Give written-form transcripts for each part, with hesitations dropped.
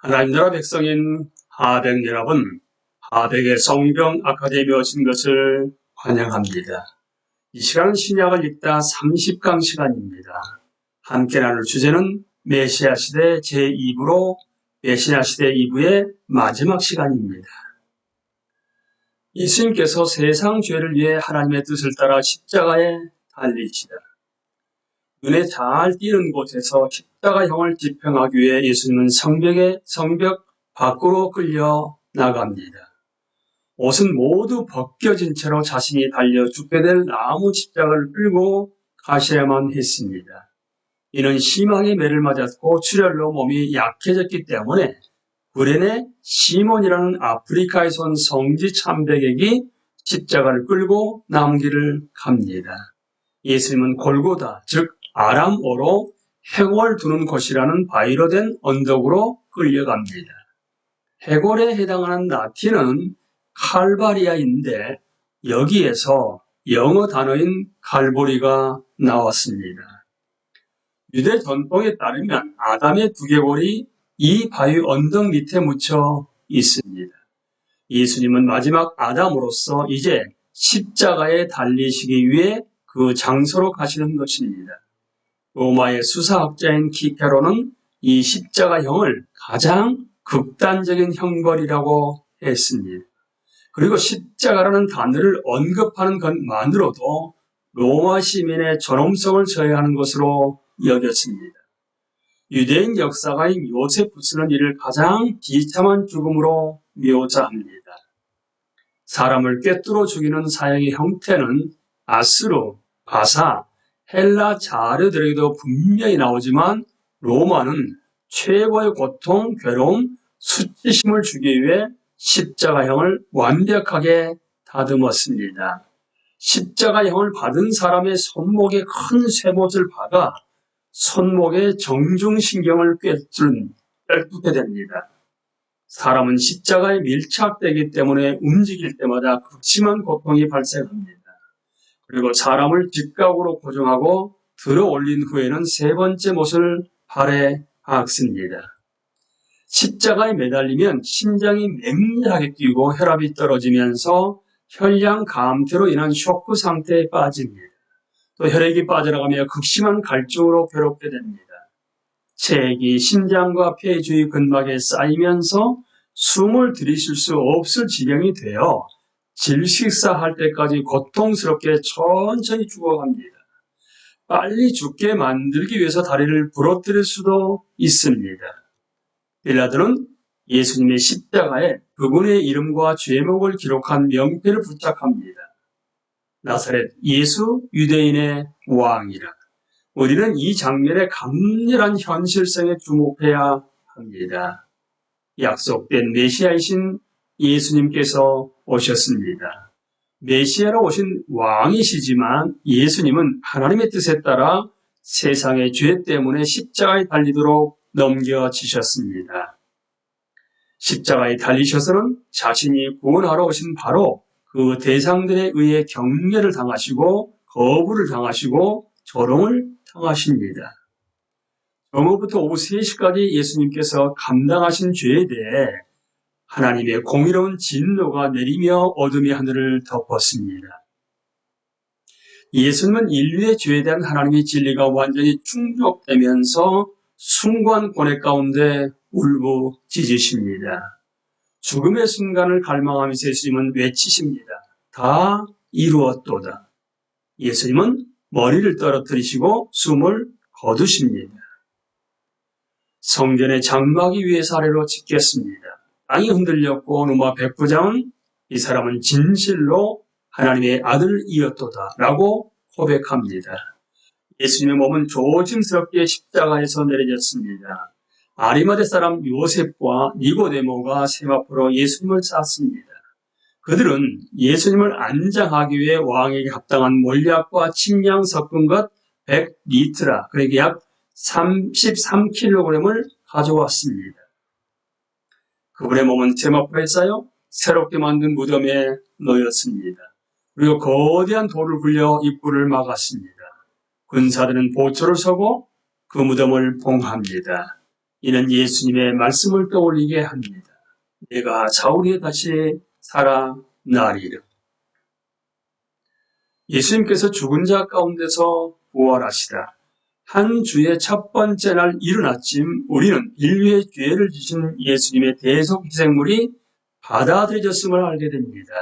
하나님 나라 백성인 하백 여러분, 하백의 성경 아카데미에 오신 것을 환영합니다. 이 시간은 신약을 읽다 30강 시간입니다. 함께 나눌 주제는 메시아 시대 제2부로 메시아 시대 2부의 마지막 시간입니다. 예수님께서 세상 죄를 위해 하나님의 뜻을 따라 십자가에 달리시다. 눈에 잘 띄는 곳에서 십자가형을 집행하기 위해 예수님은 성벽 밖으로 끌려 나갑니다. 옷은 모두 벗겨진 채로 자신이 달려 죽게 될 나무 십자가를 끌고 가셔야만 했습니다. 이는 심하게 매를 맞았고 출혈로 몸이 약해졌기 때문에 구레네 시몬이라는 아프리카에서 온 성지 참백액이 십자가를 끌고 나무길을 갑니다. 예수님은 골고다, 즉 아람어로 해골 두는 곳이라는 바위로 된 언덕으로 끌려갑니다. 해골에 해당하는 라틴은 칼바리아인데 여기에서 영어 단어인 칼보리가 나왔습니다. 유대 전통에 따르면 아담의 두개골이 이 바위 언덕 밑에 묻혀 있습니다. 예수님은 마지막 아담으로서 이제 십자가에 달리시기 위해 그 장소로 가시는 것입니다. 로마의 수사학자인 키케로는 이 십자가형을 가장 극단적인 형벌이라고 했습니다. 그리고 십자가라는 단어를 언급하는 것만으로도 로마 시민의 존엄성을 저해하는 것으로 여겼습니다. 유대인 역사가인 요세푸스는 이를 가장 비참한 죽음으로 묘사합니다. 사람을 꿰뚫어 죽이는 사형의 형태는 아스로, 바사, 헬라 자료들에게도 분명히 나오지만 로마는 최고의 고통, 괴로움, 수치심을 주기 위해 십자가형을 완벽하게 다듬었습니다. 십자가형을 받은 사람의 손목에 큰 쇠못을 박아 손목의 정중신경을 꿰뚫게 됩니다. 사람은 십자가에 밀착되기 때문에 움직일 때마다 극심한 고통이 발생합니다. 그리고 사람을 직각으로 고정하고 들어 올린 후에는 세 번째 못을 발에 박습니다. 십자가에 매달리면 심장이 맹렬하게 뛰고 혈압이 떨어지면서 혈량 감퇴로 인한 쇼크 상태에 빠집니다. 또 혈액이 빠져나가며 극심한 갈증으로 괴롭게 됩니다. 체액이 심장과 폐 주위 근막에 쌓이면서 숨을 들이쉴 수 없을 지경이 되어 질식사할 때까지 고통스럽게 천천히 죽어갑니다. 빨리 죽게 만들기 위해서 다리를 부러뜨릴 수도 있습니다. 빌라도는 예수님의 십자가에 그분의 이름과 죄목을 기록한 명패를 부착합니다. 나사렛 예수 유대인의 왕이라. 우리는 이 장면의 강렬한 현실성에 주목해야 합니다. 약속된 메시아이신 예수님께서 오셨습니다. 메시아로 오신 왕이시지만 예수님은 하나님의 뜻에 따라 세상의 죄 때문에 십자가에 달리도록 넘겨지셨습니다. 십자가에 달리셔서는 자신이 구원하러 오신 바로 그 대상들에 의해 경멸을 당하시고 거부를 당하시고 조롱을 당하십니다. 정오부터 오후 3시까지 예수님께서 감당하신 죄에 대해 하나님의 공의로운 진노가 내리며 어둠이 하늘을 덮었습니다. 예수님은 인류의 죄에 대한 하나님의 진리가 완전히 충족되면서 숭고한 고뇌 가운데 울부짖으십니다. 죽음의 순간을 갈망하면서 예수님은 외치십니다. 다 이루었도다. 예수님은 머리를 떨어뜨리시고 숨을 거두십니다. 성전의 장막이 위에서 아래로 찢겼습니다. 땅이 흔들렸고 누마 백부장은 이 사람은 진실로 하나님의 아들이었도다 라고 고백합니다. 예수님의 몸은 조심스럽게 십자가에서 내려졌습니다. 아리마대 사람 요셉과 니고데모가 세마포로 예수님을 쌌습니다. 그들은 예수님을 안장하기 위해 왕에게 합당한 몰약과 침량 섞은 것 100리트라, 그러니까 약 33kg을 가져왔습니다. 그분의 몸은 세마포에 쌓여 새롭게 만든 무덤에 놓였습니다. 그리고 거대한 돌을 굴려 입구를 막았습니다. 군사들은 보초를 서고 그 무덤을 봉합니다. 이는 예수님의 말씀을 떠올리게 합니다. 내가 사후에 다시 살아나리라. 예수님께서 죽은 자 가운데서 부활하시다. 한 주의 첫 번째 날 이른 아침 우리는 인류의 죄를 지신 예수님의 대속 희생물이 받아들여졌음을 알게 됩니다.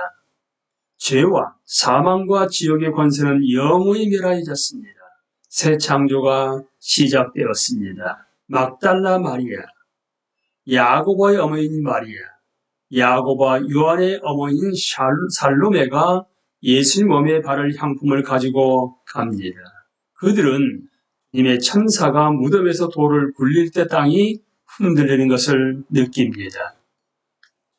죄와 사망과 지옥의 권세는 영원히 멸하여졌습니다. 새 창조가 시작되었습니다. 막달라 마리아, 야고보의 어머니인 마리아, 야고보와 요한의 어머니인 살로메가 예수님 몸에 바를 향품을 가지고 갑니다. 그들은 주님의 천사가 무덤에서 돌을 굴릴 때 땅이 흔들리는 것을 느낍니다.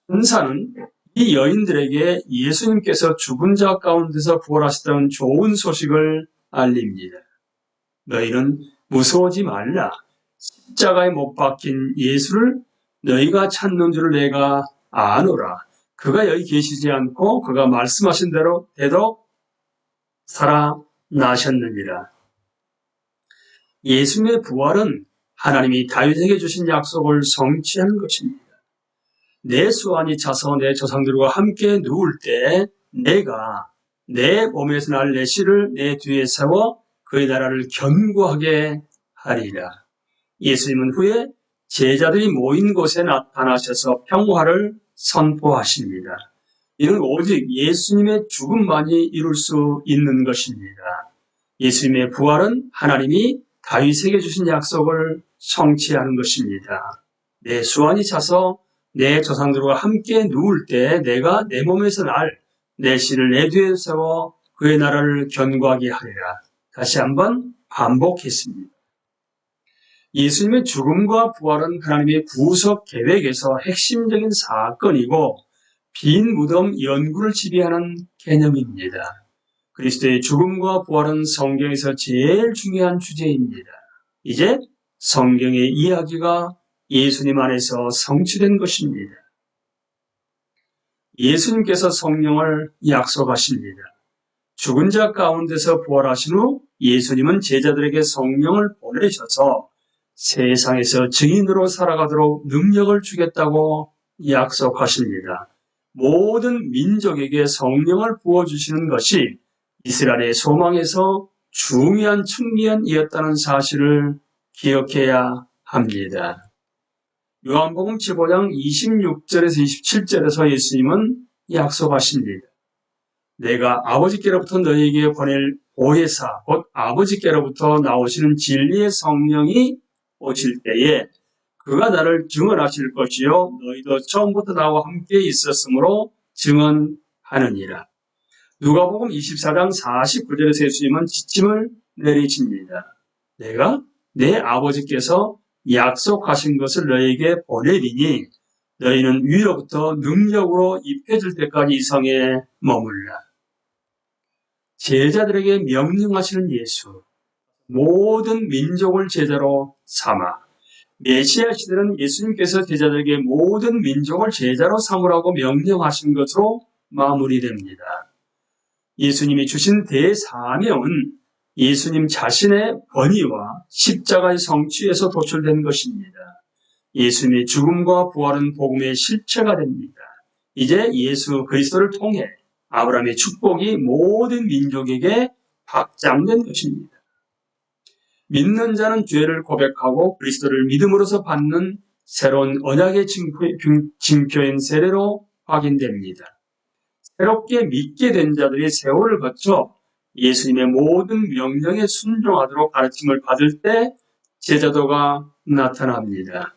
천사는 이 여인들에게 예수님께서 죽은 자 가운데서 부활하셨다는 좋은 소식을 알립니다. 너희는 무서워하지 말라. 십자가에 못 박힌 예수를 너희가 찾는 줄을 내가 아노라. 그가 여기 계시지 않고 그가 말씀하신 대로 되도록 살아나셨느니라. 예수님의 부활은 하나님이 다윗에게 주신 약속을 성취하는 것입니다. 내 수완이 차서 내 조상들과 함께 누울 때 내가 내 몸에서 날 내 씨를 내 뒤에 세워 그의 나라를 견고하게 하리라. 예수님은 후에 제자들이 모인 곳에 나타나셔서 평화를 선포하십니다. 이는 오직 예수님의 죽음만이 이룰 수 있는 것입니다. 예수님의 부활은 하나님이 다윗에게 주신 약속을 성취하는 것입니다. 내 수완이 차서 내 조상들과 함께 누울 때 내가 내 몸에서 내 씨를 내 뒤에 세워 그의 나라를 견고하게 하리라. 다시 한번 반복했습니다. 예수님의 죽음과 부활은 하나님의 구속 계획에서 핵심적인 사건이고 빈 무덤 연구를 지배하는 개념입니다. 그리스도의 죽음과 부활은 성경에서 제일 중요한 주제입니다. 이제 성경의 이야기가 예수님 안에서 성취된 것입니다. 예수님께서 성령을 약속하십니다. 죽은 자 가운데서 부활하신 후 예수님은 제자들에게 성령을 보내셔서 세상에서 증인으로 살아가도록 능력을 주겠다고 약속하십니다. 모든 민족에게 성령을 부어주시는 것이 이스라엘의 소망에서 중요한 측면이었다는 사실을 기억해야 합니다. 요한복음 15장 26절에서 27절에서 예수님은 약속하십니다. 내가 아버지께로부터 너희에게 보낼 보혜사, 곧 아버지께로부터 나오시는 진리의 성령이 오실 때에 그가 나를 증언하실 것이요 너희도 처음부터 나와 함께 있었으므로 증언하느니라. 누가복음 24장 49절에서 예수님은 지침을 내리십니다. 내가 내 아버지께서 약속하신 것을 너희에게 보내리니 너희는 위로부터 능력으로 입혀질 때까지 이 성에 머물라. 제자들에게 명령하시는 예수, 모든 민족을 제자로 삼아 메시아 시대는 예수님께서 제자들에게 모든 민족을 제자로 삼으라고 명령하신 것으로 마무리됩니다. 예수님이 주신 대사명은 예수님 자신의 권위와 십자가의 성취에서 도출된 것입니다. 예수님의 죽음과 부활은 복음의 실체가 됩니다. 이제 예수 그리스도를 통해 아브라함의 축복이 모든 민족에게 확장된 것입니다. 믿는 자는 죄를 고백하고 그리스도를 믿음으로써 받는 새로운 언약의 징표인 세례로 확인됩니다. 새롭게 믿게 된 자들이 세월을 거쳐 예수님의 모든 명령에 순종하도록 가르침을 받을 때 제자도가 나타납니다.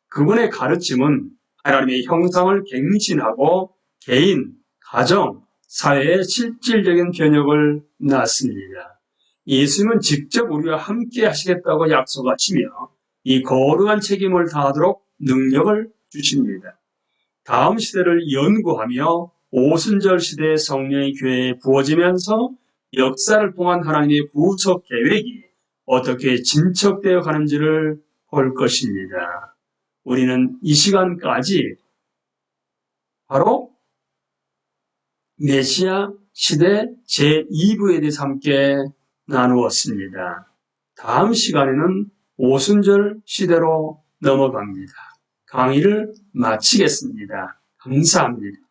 그분의 가르침은 하나님의 형상을 갱신하고 개인, 가정, 사회의 실질적인 변혁을 낳습니다. 예수님은 직접 우리와 함께 하시겠다고 약속하시며 이 거룩한 책임을 다하도록 능력을 주십니다. 다음 시대를 연구하며 오순절 시대의 성령의 교회에 부어지면서 역사를 통한 하나님의 구속 계획이 어떻게 진척되어 가는지를 볼 것입니다. 우리는 이 시간까지 바로 메시아 시대 제2부에 대해서 함께 나누었습니다. 다음 시간에는 오순절 시대로 넘어갑니다. 강의를 마치겠습니다. 감사합니다.